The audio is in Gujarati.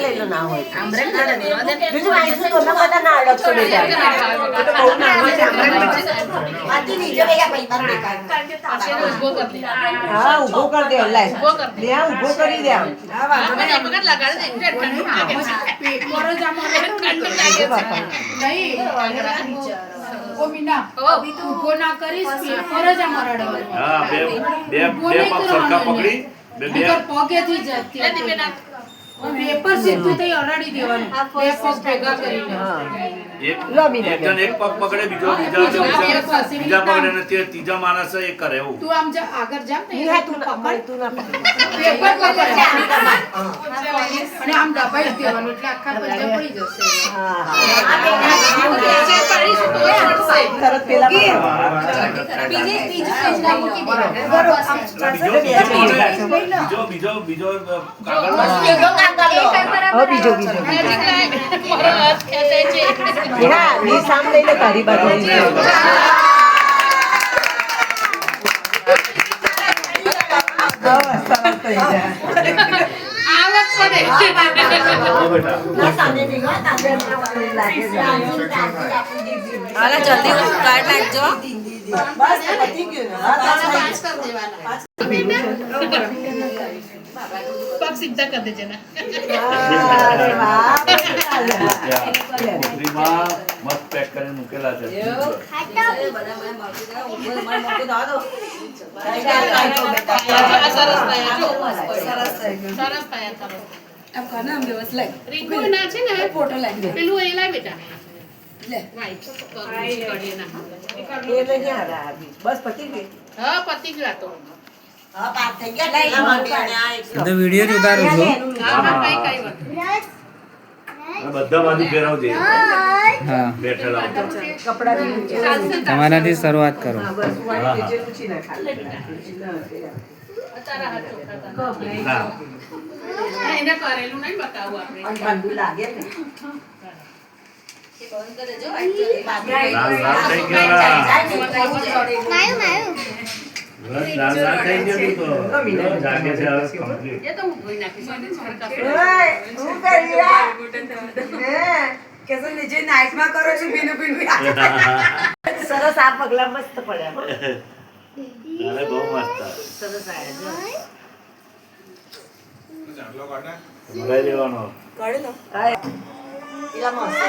લઈ લો ના હોય બીજું આઈશું તો તમે બધા ના અડકશો બેટા તો બહુ નાનો છે આથી નીચે ગયા પૈસા હા ઊભો કર દે લાય લે ઊભો કરી દે હા વાંધો નહીં એક વખત લગાડી દે ઠંડુ લાગે છે પેપર જ આમાં ઠંડુ લાગે છે નહીં ઓ મીના અભી તો ઊભો ના કરીશ પેપર જ આમાં રડવાનું હા બે પગ સરખા પકડી બે પગેથી જ પેપર સીધું થઈ અડાડી દેવાનું બે પગ ભેગા કરીને એક જણ એક પગ પકડે બીજો બીજા પકડે ને ત્રીજા માણસ એ કરે એવું તું આમ જા આગળ જા ને તું પકડ તું ના પકડ પેપર પકડ અને આમ દબાઈ દેવાનું એટલે આખા પંજા પડી જશે હા તરત પેલા બીજો હા ની સામ લઈ લે તારી બાજુ જલ્દી કાર્ડ નાખજો બસ પતી ગયું પગ સીધા કરી દેજે ને મસ્ત પેક કરીને મૂકેલા છે પેલું એ લાય બેટા બસ પતી ગઈ હા પતી ગયું તો તો વિડિયો જ ઉતારું છું બધા બાજુ ફેરવજે હા બેઠેલા તમારાથી શરૂઆત કરો ના એને કરેલું નહીં બતાવું આપણે લાગે ને લાલ થઈ ગયો લાલ થઈ ગયું તો જાગે છે હવે કમ્પ્લીટ એ તો હું ધોઈ નાખીશ અને છડકા હું કરી કેસે નીચે નાઈટ માં કરો છો બીનું સરસ આ પગલા મસ્ત પડ્યા અરે બહુ મસ્ત સરસ આયા મગાઈ દેવાનો કાઢી લો પેલા મસ્ત